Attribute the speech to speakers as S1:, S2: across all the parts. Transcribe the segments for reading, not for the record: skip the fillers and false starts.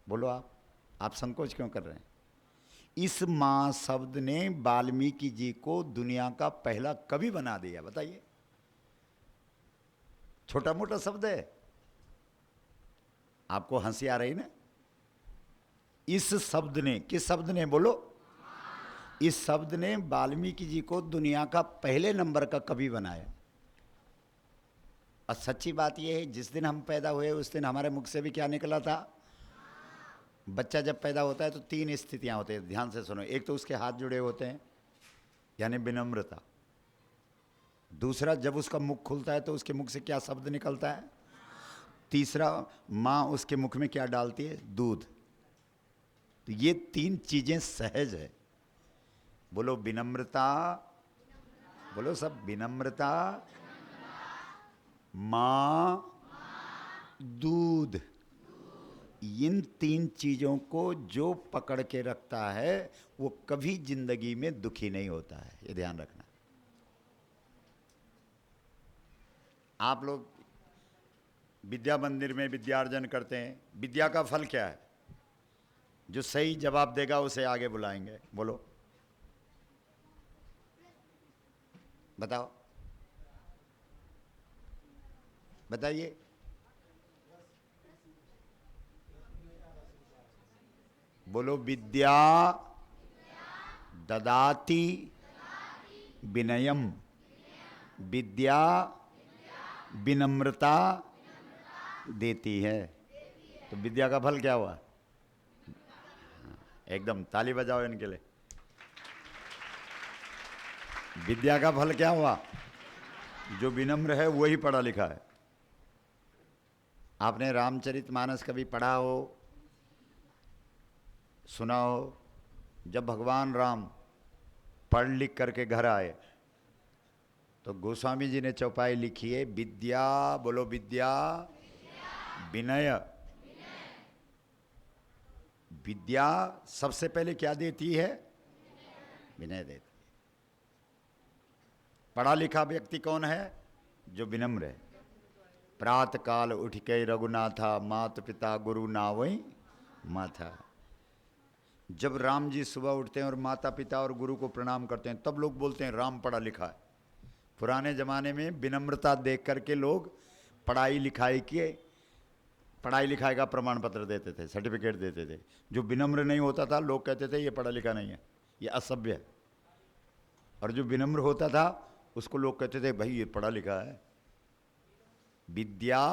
S1: बोलो आप संकोच क्यों कर रहे हैं? इस मां शब्द ने वाल्मीकि जी को दुनिया का पहला कवि बना दिया। बताइए, छोटा मोटा शब्द है? आपको हंसी आ रही ना? इस शब्द ने, किस शब्द ने बोलो? इस शब्द ने वाल्मीकि जी को दुनिया का पहले नंबर का कवि बनाया। और सच्ची बात यह है, जिस दिन हम पैदा हुए उस दिन हमारे मुख से भी क्या निकला था? बच्चा जब पैदा होता है तो 3 स्थितियां होती हैं, ध्यान से सुनो। एक तो उसके हाथ जुड़े होते हैं, यानी विनम्रता। दूसरा, जब उसका मुख खुलता है तो उसके मुख से क्या शब्द निकलता है? तीसरा, माँ उसके मुख में क्या डालती है? दूध। तो ये 3 चीजें सहज है। बोलो विनम्रता, बोलो सब, विनम्रता, माँ, दूध। इन 3 चीजों को जो पकड़ के रखता है वो कभी जिंदगी में दुखी नहीं होता है, ये ध्यान रखना। आप लोग विद्या मंदिर में विद्यार्जन करते हैं, विद्या का फल क्या है? जो सही जवाब देगा उसे आगे बुलाएंगे। बोलो, बताओ, बताइए। बोलो, विद्या ददाति विनयम, विद्या विनम्रता देती है। तो विद्या का फल क्या हुआ? एकदम ताली बजाओ इनके लिए। विद्या का फल क्या हुआ? जो विनम्र है वही पढ़ा लिखा है। आपने रामचरितमानस कभी पढ़ा हो, सुना हो? जब भगवान राम पढ़ लिख करके घर आए तो गोस्वामी जी ने चौपाई लिखी है, विद्या, बोलो विद्या, विनय। विद्या सबसे पहले क्या देती है? विनय देती है। पढ़ा लिखा व्यक्ति कौन है? जो विनम्र है। प्रात काल उठ के रघुनाथा, मात पिता गुरु नावई माथा। जब राम जी सुबह उठते हैं और माता पिता और गुरु को प्रणाम करते हैं तब लोग बोलते हैं राम पढ़ा लिखा है। पुराने ज़माने में विनम्रता देख करके लोग पढ़ाई लिखाई का प्रमाण पत्र देते थे, सर्टिफिकेट देते थे। जो विनम्र नहीं होता था लोग कहते थे ये पढ़ा लिखा नहीं है, ये असभ्य है। और जो विनम्र होता था उसको लोग कहते थे भाई ये पढ़ा लिखा है। विद्या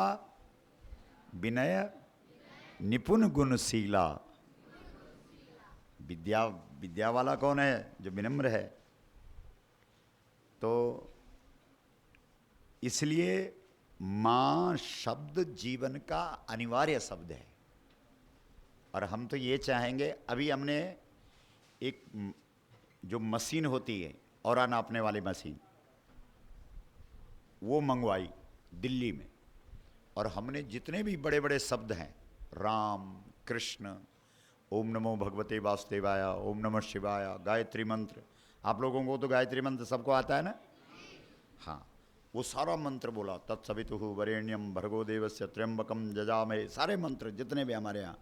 S1: विनय निपुण गुणशीला। विद्या वाला कौन है? जो विनम्र है। तो इसलिए मां शब्द जीवन का अनिवार्य शब्द है। और हम तो ये चाहेंगे, अभी हमने एक जो मशीन होती है और नापने वाली मशीन, वो मंगवाई दिल्ली में। और हमने जितने भी बड़े बड़े शब्द हैं, राम, कृष्ण, ओम नमो भगवते वासुदेवाय, ओम नमः शिवाय, गायत्री मंत्र, आप लोगों को तो गायत्री मंत्र सबको आता है ना? हाँ, वो सारा मंत्र बोला, तत्सवितुः वरेण्यम भर्गो देवस्य त्र्यंबकम जजामहे। सारे मंत्र जितने भी हमारे यहाँ,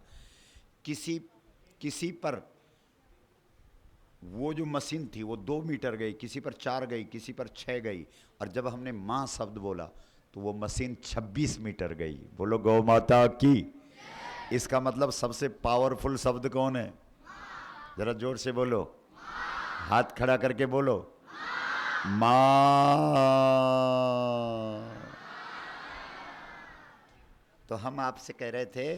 S1: किसी पर वो जो मशीन थी वो 2 मीटर गई, किसी पर 4 गई, किसी पर 6 गई। और जब हमने माँ शब्द बोला तो वो मशीन 26 मीटर गई। बोलो गौ माता की। इसका मतलब सबसे पावरफुल शब्द कौन है? जरा जोर से बोलो, हाथ खड़ा करके बोलो, माँ। तो हम आपसे कह रहे थे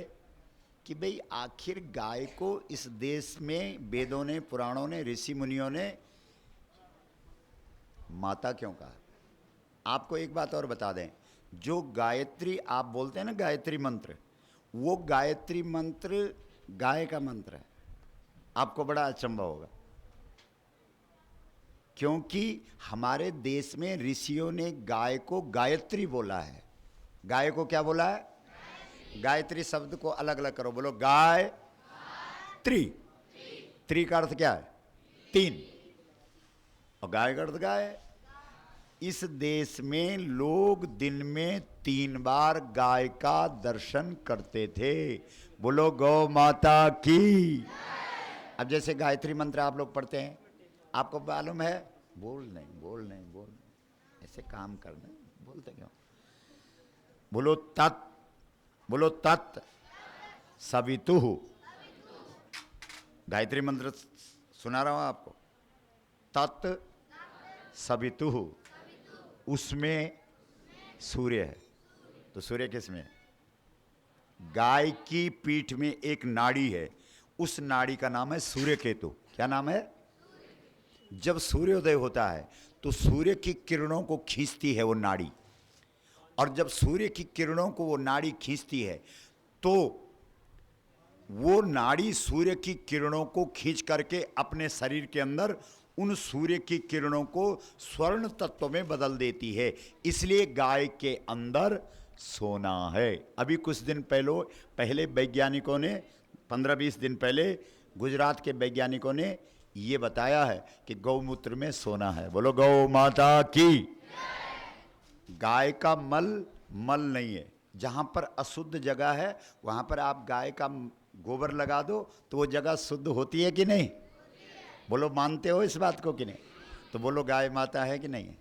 S1: कि भाई आखिर गाय को इस देश में वेदों ने, पुराणों ने, ऋषि मुनियों ने माता क्यों कहा? आपको एक बात और बता दें, जो गायत्री आप बोलते हैं ना, गायत्री मंत्र, वो गायत्री मंत्र गाय का मंत्र है। आपको बड़ा अचंभा होगा, क्योंकि हमारे देश में ऋषियों ने गाय को गायत्री बोला है। गाय को क्या बोला है? गायत्री शब्द को अलग अलग करो, बोलो गाय त्रि। त्रि का अर्थ क्या है? 3। और गाय का अर्थ गाय है। इस देश में लोग दिन में 3 बार गाय का दर्शन करते थे। बोलो गौ माता की। अब जैसे गायत्री मंत्र आप लोग पढ़ते हैं, आपको मालूम है? बोल नहीं, ऐसे काम करना, बोलते क्यों? बोलो तत् सवितुः। गायत्री मंत्र सुना रहा हूं आपको। तत् सवितुः, उसमें सूर्य है। तो सूर्य किसमें? गाय की पीठ में एक नाड़ी है, उस नाड़ी का नाम है सूर्य केतु। क्या नाम है? जब सूर्योदय होता है तो सूर्य की किरणों को खींचती है वो नाड़ी, और जब सूर्य की किरणों को वो नाड़ी खींचती है तो वो नाड़ी सूर्य की किरणों को खींच करके अपने शरीर के अंदर उन सूर्य की किरणों को स्वर्ण तत्व में बदल देती है। इसलिए गाय के अंदर सोना है। अभी कुछ दिन पहले वैज्ञानिकों ने, 15-20 दिन पहले गुजरात के वैज्ञानिकों ने ये बताया है कि गौमूत्र में सोना है। बोलो गौ माता की। गाय का मल नहीं है। जहां पर अशुद्ध जगह है वहां पर आप गाय का गोबर लगा दो तो वो जगह शुद्ध होती है कि नहीं? बोलो मानते हो इस बात को कि नहीं? तो बोलो गाय माता है कि नहीं है?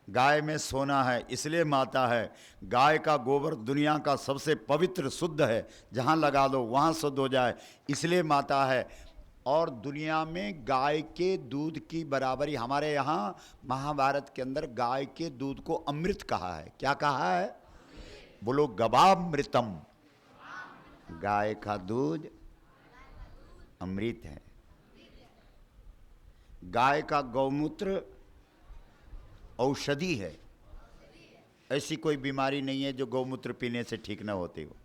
S1: गाय में सोना है इसलिए माता है। गाय का गोबर दुनिया का सबसे पवित्र शुद्ध है, जहां लगा दो वहां शुद्ध हो जाए, इसलिए माता है। और दुनिया में गाय के दूध की बराबरी, हमारे यहाँ महाभारत के अंदर गाय के दूध को अमृत कहा है। क्या कहा है? बोलो गवामृतम। गाय का दूध अमृत है। गाय का गौमूत्र औषधि है। ऐसी कोई बीमारी नहीं है जो गौमूत्र पीने से ठीक ना होती हो।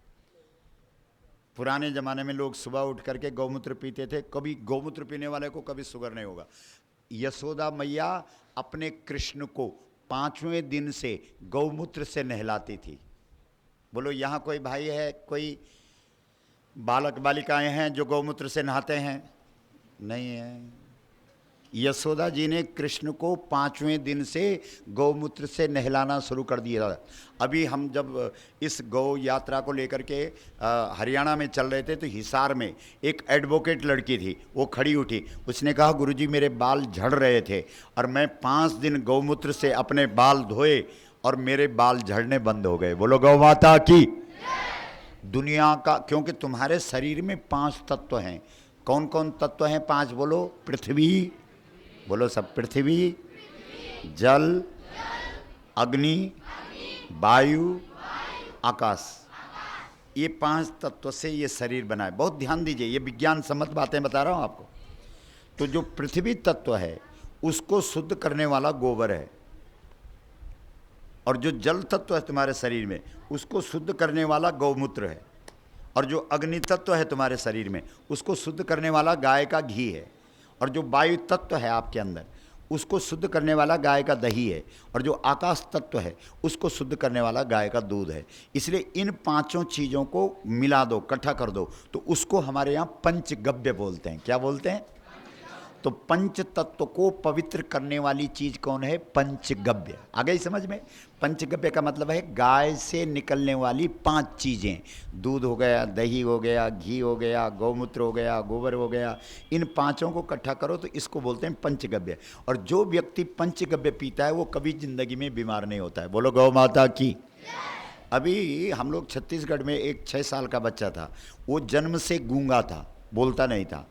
S1: पुराने ज़माने में लोग सुबह उठ करके गौमूत्र पीते थे। कभी गौमूत्र पीने वाले को कभी शुगर नहीं होगा। यशोदा मैया अपने कृष्ण को 5वें दिन से गौमूत्र से नहलाती थी। बोलो यहाँ कोई भाई है, कोई बालक बालिकाएं हैं जो गौमूत्र से नहाते हैं? नहीं है। यशोदा जी ने कृष्ण को 5वें दिन से गौमूत्र से नहलाना शुरू कर दिया। अभी हम जब इस गौ यात्रा को लेकर के हरियाणा में चल रहे थे तो हिसार में एक एडवोकेट लड़की थी, वो खड़ी उठी, उसने कहा गुरुजी मेरे बाल झड़ रहे थे और मैं 5 दिन गौमूत्र से अपने बाल धोए और मेरे बाल झड़ने बंद हो गए। बोलो गौ माता की। दुनिया का, क्योंकि तुम्हारे शरीर में 5 तत्व हैं। कौन कौन तत्व हैं 5? बोलो। पृथ्वी, बोलो सब, पृथ्वी, जल, अग्नि, वायु, आकाश। ये 5 तत्व से ये शरीर बना है। बहुत ध्यान दीजिए, ये विज्ञान सम्मत बातें बता रहा हूं आपको। तो जो पृथ्वी तत्व है उसको शुद्ध करने वाला गोबर है, और जो जल तत्व है तुम्हारे शरीर में उसको शुद्ध करने वाला गौमूत्र है, और जो अग्नि तत्व है तुम्हारे शरीर में उसको शुद्ध करने वाला गाय का घी है, और जो वायु तत्व है आपके अंदर उसको शुद्ध करने वाला गाय का दही है, और जो आकाश तत्व है उसको शुद्ध करने वाला गाय का दूध है। इसलिए इन 5 चीज़ों को मिला दो, इकट्ठा कर दो, तो उसको हमारे यहाँ पंचगव्य बोलते हैं। क्या बोलते हैं? तो पंच तत्व को पवित्र करने वाली चीज कौन है? पंचगव्य। आ गई समझ में? पंचगव्य का मतलब है गाय से निकलने वाली 5 चीजें। दूध हो गया, दही हो गया, घी हो गया, गौमूत्र हो गया, गोबर हो गया। इन 5 को इकट्ठा करो तो इसको बोलते हैं पंचगव्य। और जो व्यक्ति पंचगव्य पीता है वो कभी जिंदगी में बीमार नहीं होता है। बोलो गौ माता की। अभी हम लोग छत्तीसगढ़ में एक 6 साल का बच्चा था, वो जन्म से गूंगा था, बोलता नहीं था।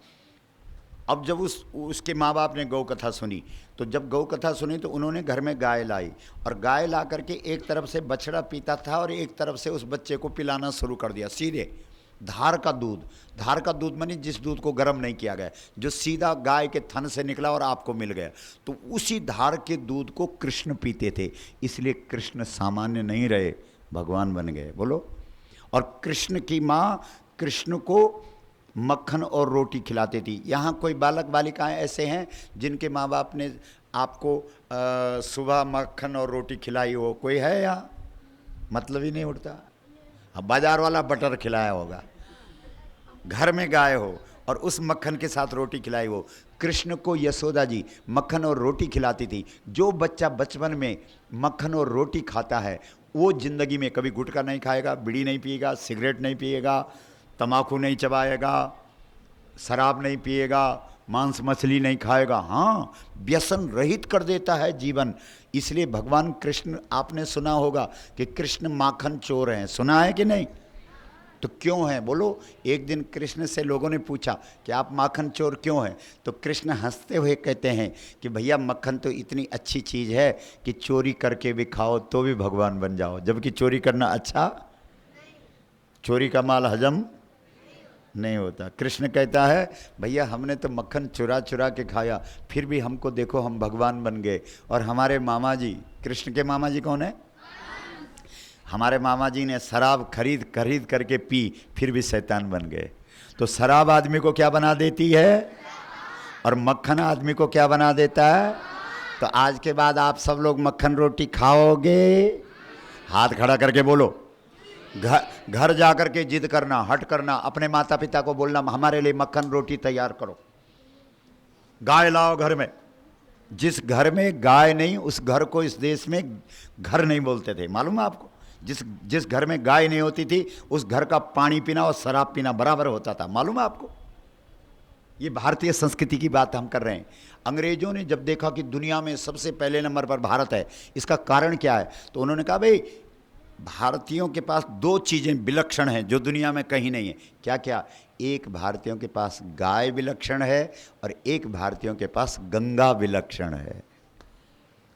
S1: अब जब उसके माँ बाप ने गौ कथा सुनी, तो जब गौ कथा सुनी तो उन्होंने घर में गाय लाई, और गाय ला करके एक तरफ से बछड़ा पीता था और एक तरफ से उस बच्चे को पिलाना शुरू कर दिया। सीधे धार का दूध। धार का दूध मानी जिस दूध को गर्म नहीं किया गया, जो सीधा गाय के थन से निकला और आपको मिल गया। तो उसी धार के दूध को कृष्ण पीते थे, इसलिए कृष्ण सामान्य नहीं रहे, भगवान बन गए। बोलो। और कृष्ण की माँ कृष्ण को मक्खन और रोटी खिलाती थी। यहाँ कोई बालक बालिकाएं ऐसे हैं जिनके माँ बाप ने आपको सुबह मक्खन और रोटी खिलाई हो? कोई है यहाँ? मतलब ही नहीं उठता। अब बाजार वाला बटर खिलाया होगा। घर में गाय हो, और उस मक्खन के साथ रोटी खिलाई। वो कृष्ण को यशोदा जी मक्खन और रोटी खिलाती थी। जो बच्चा बचपन में मक्खन और रोटी खाता है वो जिंदगी में कभी गुटखा नहीं खाएगा, बीड़ी नहीं पिएगा, सिगरेट नहीं पिएगा, तम्बाकू नहीं चबाएगा, शराब नहीं पिएगा, मांस मछली नहीं खाएगा। हाँ, व्यसन रहित कर देता है जीवन। इसलिए भगवान कृष्ण, आपने सुना होगा कि कृष्ण माखन चोर हैं, सुना है कि नहीं? तो क्यों है बोलो? एक दिन कृष्ण से लोगों ने पूछा कि आप माखन चोर क्यों हैं? तो कृष्ण हंसते हुए कहते हैं कि भैया मक्खन तो इतनी अच्छी चीज़ है कि चोरी करके भी खाओ तो भी भगवान बन जाओ, जबकि चोरी करना अच्छा, चोरी का माल हजम नहीं होता। कृष्ण कहता है भैया हमने तो मक्खन चुरा चुरा के खाया, फिर भी हमको देखो हम भगवान बन गए। और हमारे मामा जी, कृष्ण के मामा जी कौन है? हमारे मामा जी ने शराब खरीद खरीद करके पी, फिर भी शैतान बन गए। तो शराब आदमी को क्या बना देती है और मक्खन आदमी को क्या बना देता है? तो आज के बाद आप सब लोग मक्खन रोटी खाओगे? हाथ खड़ा करके बोलो। घर जा कर के जिद करना, हट करना, अपने माता पिता को बोलना हमारे लिए मक्खन रोटी तैयार करो, गाय लाओ घर में। जिस घर में गाय नहीं उस घर को इस देश में घर नहीं बोलते थे, मालूम है आपको? जिस घर में गाय नहीं होती थी उस घर का पानी पीना और शराब पीना बराबर होता था, मालूम है आपको? ये भारतीय संस्कृति की बात हम कर रहे हैं। अंग्रेजों ने जब देखा कि दुनिया में सबसे पहले नंबर पर भारत है, इसका कारण क्या है? तो उन्होंने कहा भाई भारतीयों के पास दो चीज़ें विलक्षण हैं जो दुनिया में कहीं नहीं है। क्या क्या? एक भारतीयों के पास गाय विलक्षण है और एक भारतीयों के पास गंगा विलक्षण है।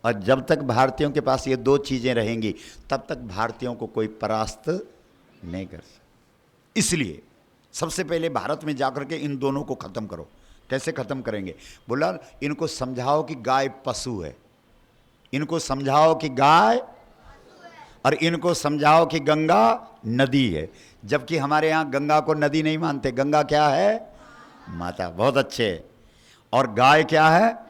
S1: और जब तक भारतीयों के पास ये दो चीज़ें रहेंगी तब तक भारतीयों को कोई परास्त नहीं कर सकता। इसलिए सबसे पहले भारत में जाकर के इन दोनों को ख़त्म करो। कैसे ख़त्म करेंगे? बोला इनको समझाओ कि गाय पशु है, इनको समझाओ कि गाय, और इनको समझाओ कि गंगा नदी है। जबकि हमारे यहाँ गंगा को नदी नहीं मानते, गंगा क्या है? माता। बहुत अच्छे। और गाय क्या है?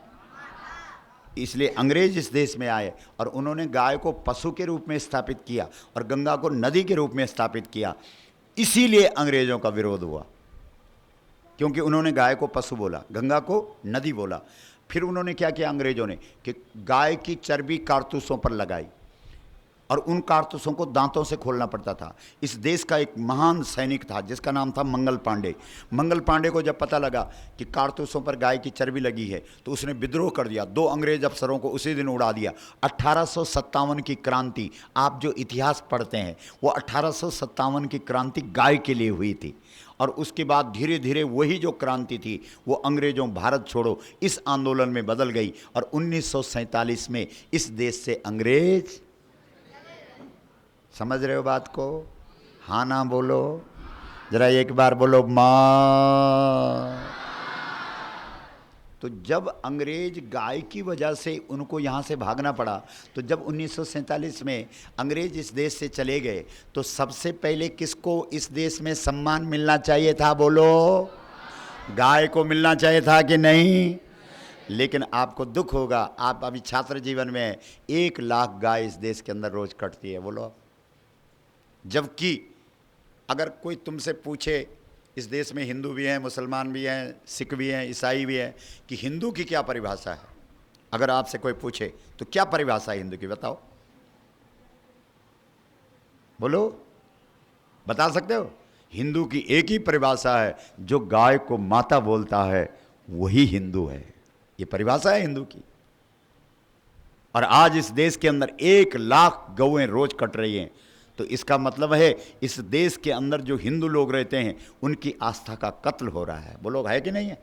S1: इसलिए अंग्रेज इस देश में आए और उन्होंने गाय को पशु के रूप में स्थापित किया और गंगा को नदी के रूप में स्थापित किया। इसीलिए अंग्रेजों का विरोध हुआ, क्योंकि उन्होंने गाय को पशु बोला, गंगा को नदी बोला। फिर उन्होंने क्या किया अंग्रेजों ने कि गाय की चर्बी कारतूसों पर लगाई और उन कारतूसों को दांतों से खोलना पड़ता था। इस देश का एक महान सैनिक था जिसका नाम था मंगल पांडे। मंगल पांडे को जब पता लगा कि कारतूसों पर गाय की चर्बी लगी है तो उसने विद्रोह कर दिया, 2 अंग्रेज अफसरों को उसी दिन उड़ा दिया। 1857 की क्रांति, आप जो इतिहास पढ़ते हैं वो 1857 की क्रांति गाय के लिए हुई थी। और उसके बाद धीरे धीरे वही जो क्रांति थी वो अंग्रेजों भारत छोड़ो इस आंदोलन में बदल गई और 1947 में इस देश से अंग्रेज, समझ रहे हो बात को? हाँ ना बोलो जरा एक बार बोलो माँ। तो जब अंग्रेज गाय की वजह से उनको यहाँ से भागना पड़ा, तो जब 1947 में अंग्रेज इस देश से चले गए तो सबसे पहले किसको इस देश में सम्मान मिलना चाहिए था? बोलो। गाय को मिलना चाहिए था कि नहीं? लेकिन आपको दुख होगा, आप अभी छात्र जीवन में हैं, 1 लाख गाय इस देश के अंदर रोज कटती है। बोलो। जबकि अगर कोई तुमसे पूछे, इस देश में हिंदू भी हैं, मुसलमान भी हैं, सिख भी हैं, ईसाई भी हैं, कि हिंदू की क्या परिभाषा है, अगर आपसे कोई पूछे तो क्या परिभाषा है हिंदू की, बताओ? बोलो, बता सकते हो? हिंदू की एक ही परिभाषा है, जो गाय को माता बोलता है वही हिंदू है। ये परिभाषा है हिंदू की। और आज इस देश के अंदर 1 लाख गौएं रोज कट रही हैं, तो इसका मतलब है इस देश के अंदर जो हिंदू लोग रहते हैं उनकी आस्था का कत्ल हो रहा है। बोलो, है कि नहीं है?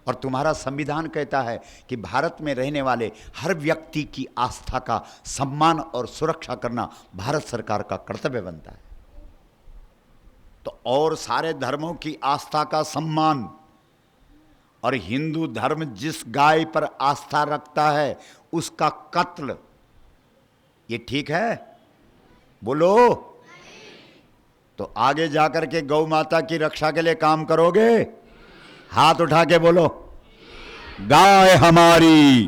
S1: और तुम्हारा संविधान कहता है कि भारत में रहने वाले हर व्यक्ति की आस्था का सम्मान और सुरक्षा करना भारत सरकार का कर्तव्य बनता है। तो और सारे धर्मों की आस्था का सम्मान, और हिंदू धर्म जिस गाय पर आस्था रखता है उसका कत्ल, ये ठीक है? बोलो। तो आगे जाकर के गौ माता की रक्षा के लिए काम करोगे? हाथ उठा के बोलो, गाय हमारी,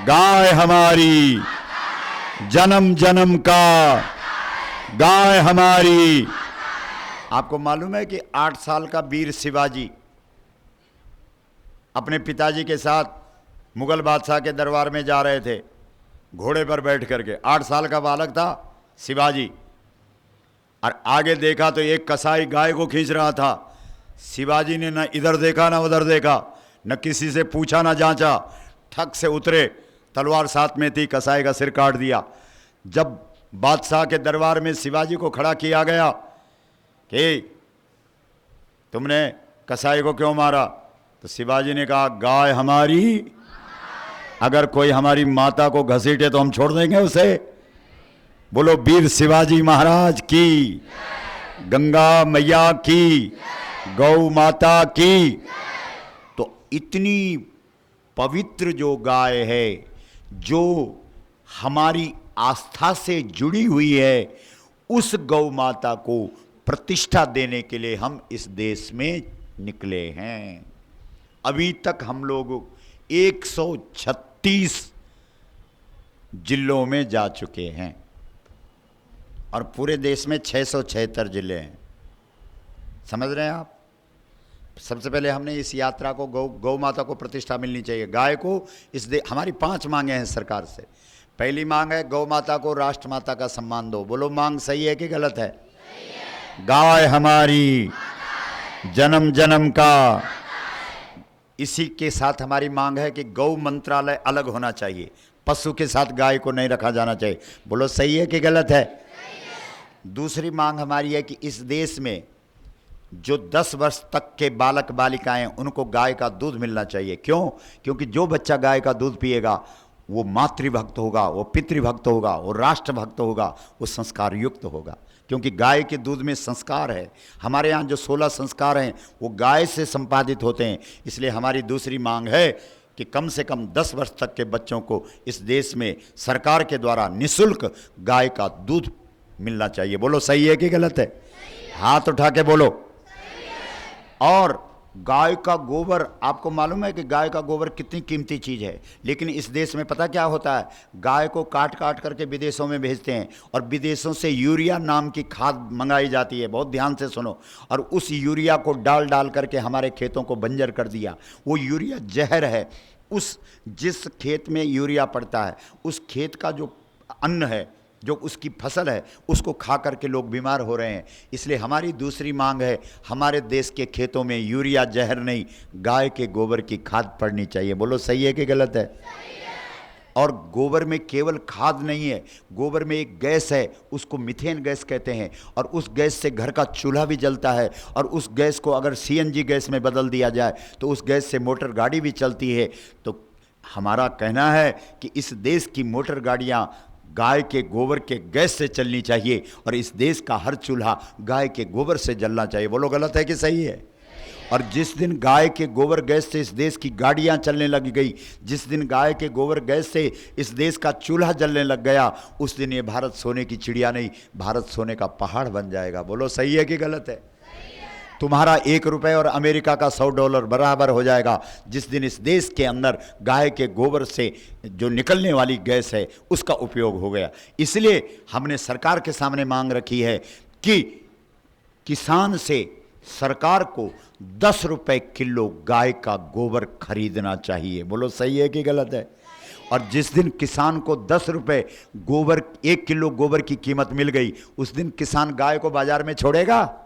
S1: गाय हमारी, जन्म जन्म का, गाय हमारी। आपको मालूम है कि 8 साल का वीर शिवाजी अपने पिताजी के साथ मुगल बादशाह के दरबार में जा रहे थे, घोड़े पर बैठ करके। 8 साल का बालक था शिवाजी, और आगे देखा तो एक कसाई गाय को खींच रहा था। शिवाजी ने न इधर देखा न उधर देखा, न किसी से पूछा न जांचा, ठक से उतरे, तलवार साथ में थी, कसाई का सिर काट दिया। जब बादशाह के दरबार में शिवाजी को खड़ा किया गया कि तुमने कसाई को क्यों मारा, तो शिवाजी ने कहा गाय हमारी, अगर कोई हमारी माता को घसीटे तो हम छोड़ देंगे उसे। बोलो वीर शिवाजी महाराज की, गंगा मैया की, गौ माता की। तो इतनी पवित्र जो गाय है, जो हमारी आस्था से जुड़ी हुई है, उस गौ माता को प्रतिष्ठा देने के लिए हम इस देश में निकले हैं। अभी तक हम लोग 136 जिलों में जा चुके हैं और पूरे देश में 676 जिले हैं। समझ रहे हैं आप? सबसे पहले हमने इस यात्रा को गौ माता को प्रतिष्ठा मिलनी चाहिए, गाय को हमारी 5 मांगे हैं सरकार से। पहली मांग है गौ माता को राष्ट्र माता का सम्मान दो। बोलो मांग सही है कि गलत है? गाय हमारी जन्म जन्म का। इसी के साथ हमारी मांग है कि गौ मंत्रालय अलग होना चाहिए, पशु के साथ गाय को नहीं रखा जाना चाहिए। बोलो सही है कि गलत है? दूसरी मांग हमारी है कि इस देश में जो 10 वर्ष तक के बालक बालिकाएं, उनको गाय का दूध मिलना चाहिए। क्यों? क्योंकि जो बच्चा गाय का दूध पिएगा वो मातृभक्त होगा, वो पितृभक्त होगा, वो राष्ट्रभक्त होगा, वो संस्कार युक्त होगा। क्योंकि गाय के दूध में संस्कार है। हमारे यहाँ जो 16 संस्कार हैं वो गाय से संपादित होते हैं। इसलिए हमारी दूसरी मांग है कि कम से कम 10 वर्ष तक के बच्चों को इस देश में सरकार के द्वारा निःशुल्क गाय का दूध मिलना चाहिए। बोलो सही है कि गलत है? हाथ उठा के बोलो। और गाय का गोबर, आपको मालूम है कि गाय का गोबर कितनी कीमती चीज़ है, लेकिन इस देश में पता क्या होता है, गाय को काट काट करके विदेशों में भेजते हैं और विदेशों से यूरिया नाम की खाद मंगाई जाती है। बहुत ध्यान से सुनो। और उस यूरिया को डाल डाल करके हमारे खेतों को बंजर कर दिया। वो यूरिया जहर है। जिस खेत में यूरिया पड़ता है, उस खेत का जो अन्न है, जो उसकी फसल है, उसको खा करके लोग बीमार हो रहे हैं। इसलिए हमारी दूसरी मांग है, हमारे देश के खेतों में यूरिया जहर नहीं, गाय के गोबर की खाद पड़नी चाहिए। बोलो सही है कि गलत है? और गोबर में केवल खाद नहीं है, गोबर में एक गैस है, उसको मीथेन गैस कहते हैं, और उस गैस से घर का चूल्हा भी जलता है। और उस गैस को अगर सीएनजी गैस में बदल दिया जाए तो उस गैस से मोटर गाड़ी भी चलती है। तो हमारा कहना है कि इस देश की मोटर गाड़ियाँ गाय के गोबर के गैस से चलनी चाहिए और इस देश का हर चूल्हा गाय के गोबर से जलना चाहिए। बोलो गलत है कि सही है? और जिस दिन गाय के गोबर गैस से इस देश की गाड़ियां चलने लग गई, जिस दिन गाय के गोबर गैस से इस देश का चूल्हा जलने लग गया, उस दिन ये भारत सोने की चिड़िया नहीं, भारत सोने का पहाड़ बन जाएगा। बोलो सही है कि गलत है? तुम्हारा 1 रुपये और अमेरिका का $100 बराबर हो जाएगा जिस दिन इस देश के अंदर गाय के गोबर से जो निकलने वाली गैस है उसका उपयोग हो गया। इसलिए हमने सरकार के सामने मांग रखी है कि किसान से सरकार को 10 रुपये किलो गाय का गोबर खरीदना चाहिए। बोलो सही है कि गलत है? और जिस दिन किसान को 10 रुपये गोबर, 1 किलो गोबर की कीमत मिल गई, उस दिन किसान गाय को बाजार में छोड़ेगा?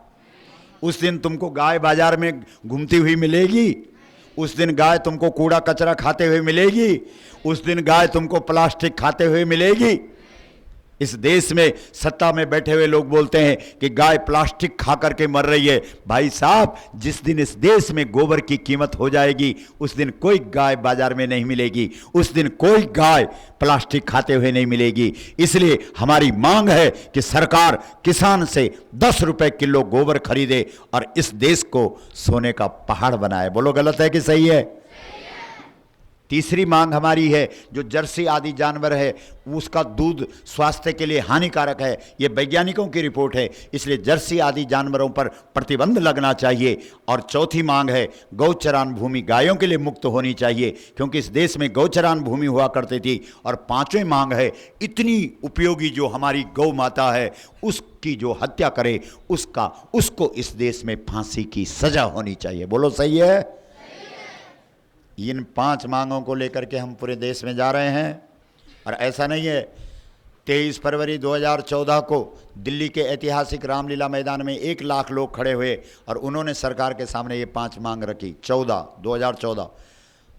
S1: उस दिन तुमको गाय बाजार में घूमती हुई मिलेगी? उस दिन गाय तुमको कूड़ा कचरा खाते हुए मिलेगी? उस दिन गाय तुमको प्लास्टिक खाते हुए मिलेगी? इस देश में सत्ता में बैठे हुए लोग बोलते हैं कि गाय प्लास्टिक खा करके मर रही है। भाई साहब, जिस दिन इस देश में गोबर की कीमत हो जाएगी उस दिन कोई गाय बाजार में नहीं मिलेगी, उस दिन कोई गाय प्लास्टिक खाते हुए नहीं मिलेगी। इसलिए हमारी मांग है कि सरकार किसान से 10 रुपये किलो गोबर खरीदे और इस देश को सोने का पहाड़ बनाए। बोलो गलत है कि सही है? तीसरी मांग हमारी है, जो जर्सी आदि जानवर है उसका दूध स्वास्थ्य के लिए हानिकारक है, ये वैज्ञानिकों की रिपोर्ट है, इसलिए जर्सी आदि जानवरों पर प्रतिबंध लगना चाहिए। और चौथी मांग है, गौचरान भूमि गायों के लिए मुक्त होनी चाहिए, क्योंकि इस देश में गौचरान भूमि हुआ करती थी। और पांचवी मांग है, इतनी उपयोगी जो हमारी गौ माता है उसकी जो हत्या करे उसको इस देश में फांसी की सजा होनी चाहिए। बोलो सही है? इन 5 मांगों को लेकर के हम पूरे देश में जा रहे हैं। और ऐसा नहीं है, 23 फरवरी 2014 को दिल्ली के ऐतिहासिक रामलीला मैदान में 1 लाख लोग खड़े हुए और उन्होंने सरकार के सामने ये 5 मांग रखी। 2014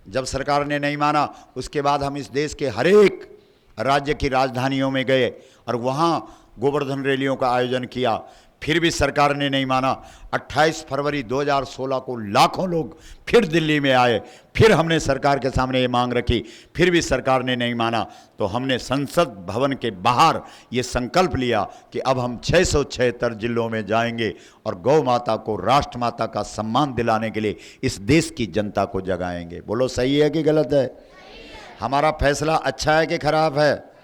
S1: जब सरकार ने नहीं माना, उसके बाद हम इस देश के हर एक राज्य की राजधानियों में गए और वहाँ गोवर्धन रैलियों का आयोजन किया, फिर भी सरकार ने नहीं माना। 28 फरवरी 2016 को लाखों लोग फिर दिल्ली में आए, फिर हमने सरकार के सामने ये मांग रखी, फिर भी सरकार ने नहीं माना। तो हमने संसद भवन के बाहर ये संकल्प लिया कि अब हम 676 जिलों में जाएंगे और गौ माता को राष्ट्रमाता का सम्मान दिलाने के लिए इस देश की जनता को जगाएंगे। बोलो सही है कि गलत है? हमारा फैसला अच्छा है कि खराब है?